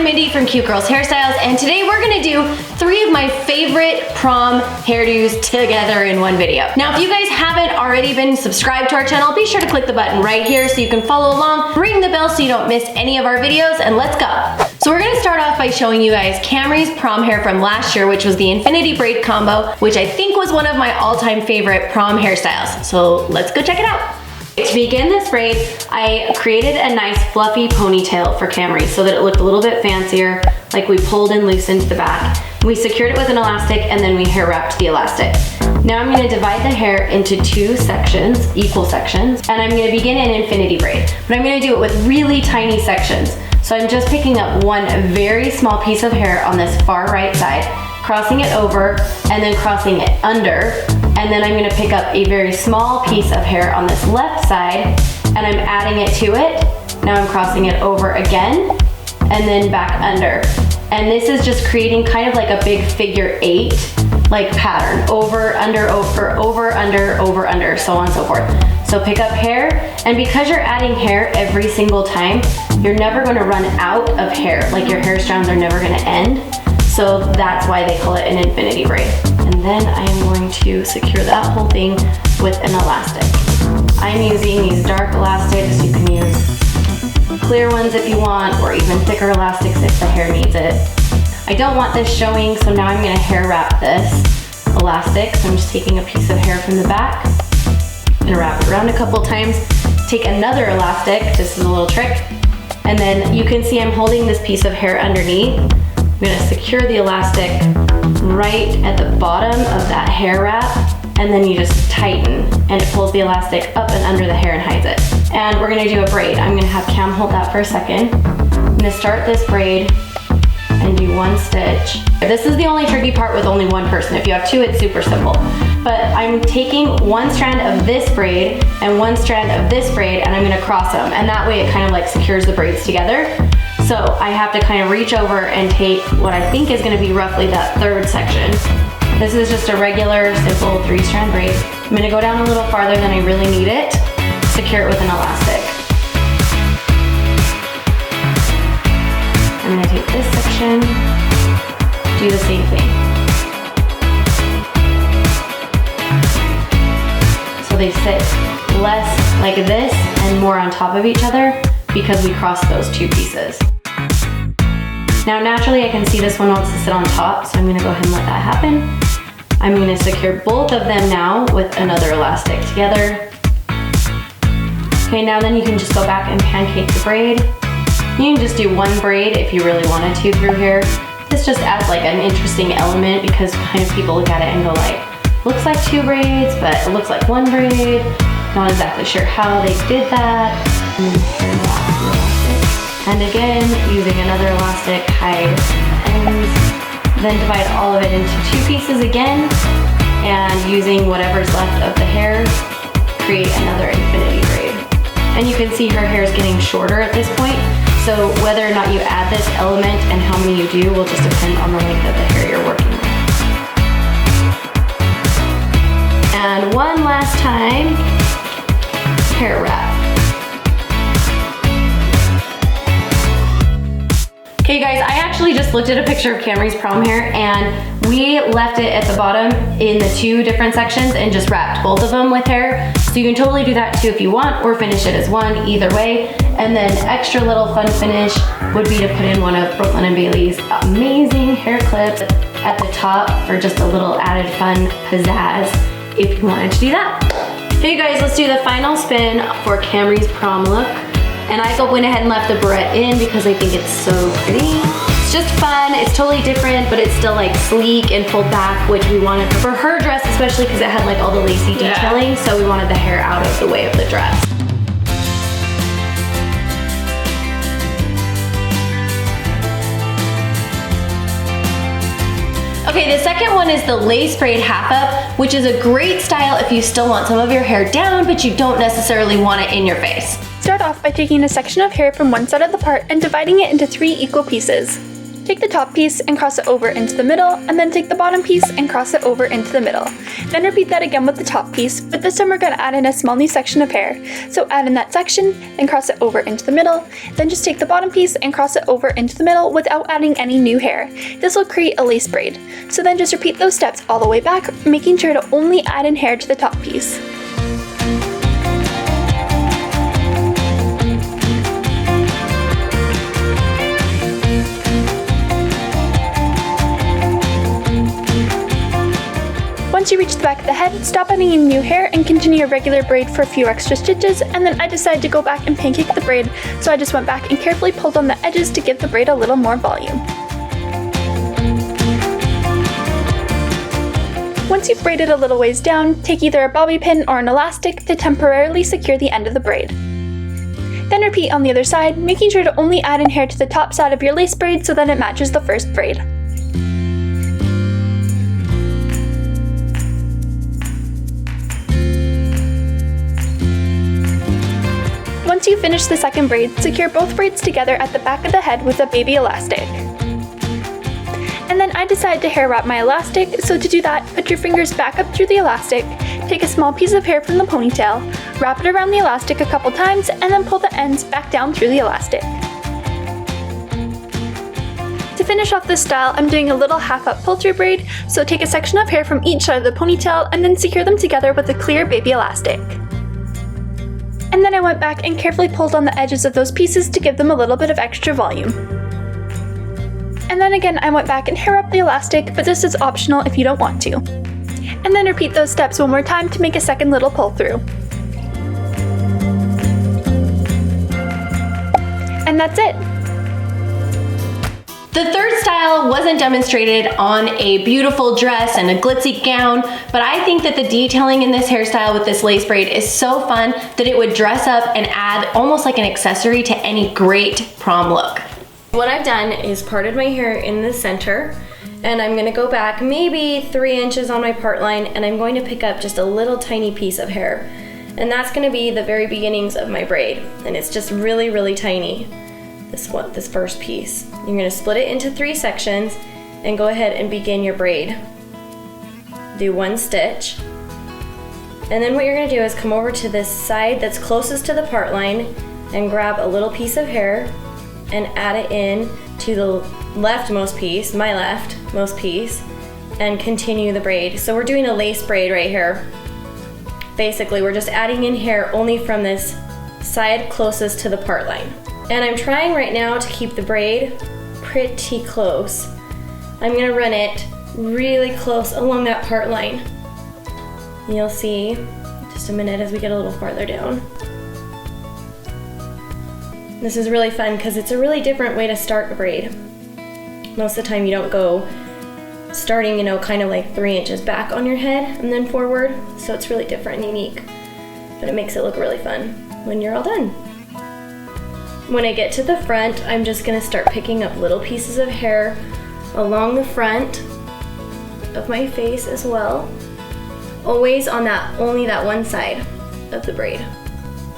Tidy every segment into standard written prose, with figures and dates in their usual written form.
Mindy from Cute Girls Hairstyles, and today we're gonna do 3 of my favorite prom hairdos together in one video. Now, if you guys haven't already been subscribed to our channel, be sure to click the button right here so you can follow along, ring the bell so you don't miss any of our videos, and let's go. So we're gonna start off by showing you guys Camry's prom hair from last year, which was the infinity braid combo, which I think was one of my all-time favorite prom hairstyles. So let's go check it out. To begin this braid, I created a nice fluffy ponytail for Camry so that it looked a little bit fancier, like we pulled and loosened the back. We secured it with an elastic and then we hair wrapped the elastic. Now I'm gonna divide the hair into 2 sections, equal sections, and I'm gonna begin in infinity braid, but I'm gonna do it with really tiny sections. So I'm just picking up one very small piece of hair on this far right side, crossing it over and then crossing it under, and then I'm gonna pick up a very small piece of hair on this left side and I'm adding it to it. Now I'm crossing it over again and then back under. And this is just creating kind of like a big figure 8 like pattern, over, under, over, under, so on and so forth. So pick up hair, and because you're adding hair every single time, you're never gonna run out of hair. Like your hair strands are never gonna end. So that's why they call it an infinity braid. And then I am going to secure that whole thing with an elastic. I'm using these dark elastics. You can use clear ones if you want, or even thicker elastics if the hair needs it. I don't want this showing, so now I'm gonna hair wrap this elastic. So I'm just taking a piece of hair from the back, I'm gonna wrap it around a couple times, take another elastic, this is a little trick, and then you can see I'm holding this piece of hair underneath. I'm gonna secure the elastic right at the bottom of that hair wrap, and then you just tighten, and it pulls the elastic up and under the hair and hides it. And we're gonna do a braid. I'm gonna have Cam hold that for a second. I'm gonna start this braid and do 1 stitch. This is the only tricky part with only one person. If you have 2, it's super simple. But I'm taking 1 strand of this braid and 1 strand of this braid, and I'm gonna cross them, and that way it kind of like secures the braids together. So I have to kind of reach over and take what I think is gonna be roughly that 3rd section. This is just a regular, simple 3-strand braid. I'm gonna go down a little farther than I really need it, secure it with an elastic. I'm gonna take this section, do the same thing. So they sit less like this and more on top of each other because we crossed those 2 pieces. Now naturally I can see this one wants to sit on top, so I'm gonna go ahead and let that happen. I'm gonna secure both of them now with another elastic together. Okay, now then you can just go back and pancake the braid. You can just do 1 braid if you really wanted to through here. This just adds like an interesting element because kind of people look at it and go like, looks like 2 braids, but it looks like 1 braid. Not exactly sure how they did that. And then hair wrap the elastic. And again, using another elastic, hide the ends. Then divide all of it into 2 pieces again, and using whatever's left of the hair, create another infinity braid. And you can see her hair is getting shorter at this point, so whether or not you add this element and how many you do will just depend on the length of the hair you're working with. And one last time, hair wrap. Okay guys, I actually just looked at a picture of Camry's prom hair, and we left it at the bottom in the 2 different sections and just wrapped both of them with hair. So you can totally do that too if you want, or finish it as one, either way. And then extra little fun finish would be to put in one of Brooklyn and Bailey's amazing hair clips at the top for just a little added fun pizzazz if you wanted to do that. Okay guys, let's do the final spin for Camry's prom look. And I went ahead and left the barrette in because I think it's so pretty. It's just fun, it's totally different, but it's still like sleek and pulled back, which we wanted for her dress, especially because it had like all the lacy detailing, so we wanted the hair out of the way of the dress. Okay, the second one is the lace braid half up, which is a great style if you still want some of your hair down, but you don't necessarily want it in your face. Start off by taking a section of hair from one side of the part and dividing it into 3 equal pieces. Take the top piece and cross it over into the middle, and then take the bottom piece and cross it over into the middle. Then repeat that again with the top piece, but this time we're going to add in a small new section of hair. So add in that section and cross it over into the middle, then just take the bottom piece and cross it over into the middle without adding any new hair. This will create a lace braid. So then just repeat those steps all the way back, making sure to only add in hair to the top piece. Once you reach the back of the head, stop adding in new hair and continue your regular braid for a few extra stitches, and then I decided to go back and pancake the braid, so I just went back and carefully pulled on the edges to give the braid a little more volume. Once you've braided a little ways down, take either a bobby pin or an elastic to temporarily secure the end of the braid. Then repeat on the other side, making sure to only add in hair to the top side of your lace braid so that it matches the first braid. Once you finish the second braid, secure both braids together at the back of the head with a baby elastic. And then I decided to hair wrap my elastic, so to do that, put your fingers back up through the elastic, take a small piece of hair from the ponytail, wrap it around the elastic a couple times, and then pull the ends back down through the elastic. To finish off this style, I'm doing a little half-up pull-through braid, so take a section of hair from each side of the ponytail and then secure them together with a clear baby elastic. And then I went back and carefully pulled on the edges of those pieces to give them a little bit of extra volume. And then again I went back and hair up the elastic, but this is optional if you don't want to. And then repeat those steps one more time to make a second little pull through. And that's it! The third style wasn't demonstrated on a beautiful dress and a glitzy gown, but I think that the detailing in this hairstyle with this lace braid is so fun that it would dress up and add almost like an accessory to any great prom look. What I've done is parted my hair in the center, and I'm gonna go back maybe 3 inches on my part line, and I'm going to pick up just a little tiny piece of hair. And that's gonna be the very beginnings of my braid, and it's just really, really tiny. This first piece. You're going to split it into 3 sections and go ahead and begin your braid. Do 1 stitch, and then what you're going to do is come over to this side that's closest to the part line and grab a little piece of hair and add it in to the leftmost piece, my leftmost piece, and continue the braid. So we're doing a lace braid right here. Basically, we're just adding in hair only from this side closest to the part line. And I'm trying right now to keep the braid pretty close. I'm gonna run it really close along that part line. You'll see in just a minute as we get a little farther down. This is really fun because it's a really different way to start a braid. Most of the time you don't go starting, kind of like 3 inches back on your head and then forward. So it's really different and unique, but it makes it look really fun when you're all done. When I get to the front, I'm just gonna start picking up little pieces of hair along the front of my face as well. Always on only that one side of the braid,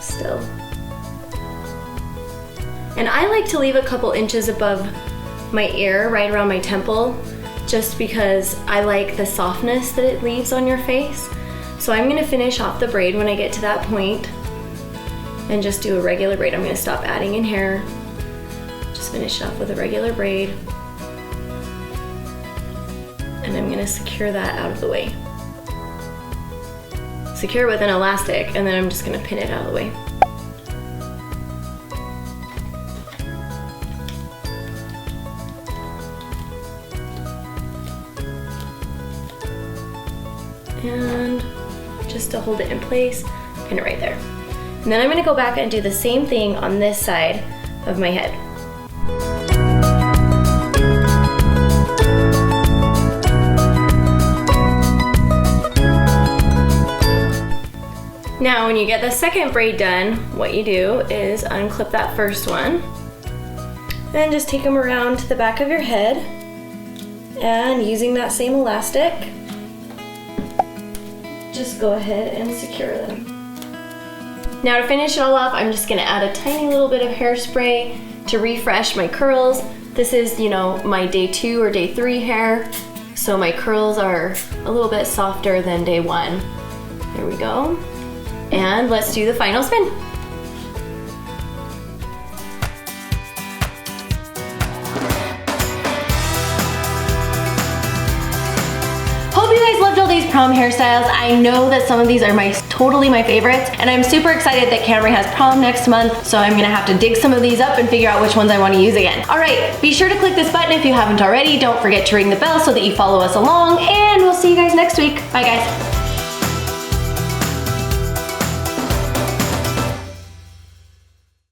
still. And I like to leave a couple inches above my ear, right around my temple, just because I like the softness that it leaves on your face. So I'm gonna finish off the braid when I get to that point and just do a regular braid. I'm gonna stop adding in hair, just finish it off with a regular braid, and I'm gonna secure that out of the way. Secure with an elastic, and then I'm just gonna pin it out of the way. And just to hold it in place, pin it right there. And then I'm gonna go back and do the same thing on this side of my head. Now, when you get the second braid done, what you do is unclip that first one, and just take them around to the back of your head, and using that same elastic, just go ahead and secure them. Now to finish it all off, I'm just gonna add a tiny little bit of hairspray to refresh my curls. This is, you know, my day 2 or day 3 hair. So my curls are a little bit softer than day 1. There we go. And let's do the final spin. Hope you guys loved all these prom hairstyles. I know that some of these are totally my favorites, and I'm super excited that Camry has prom next month, so I'm gonna have to dig some of these up and figure out which ones I wanna use again. All right, be sure to click this button if you haven't already. Don't forget to ring the bell so that you follow us along, and we'll see you guys next week. Bye guys.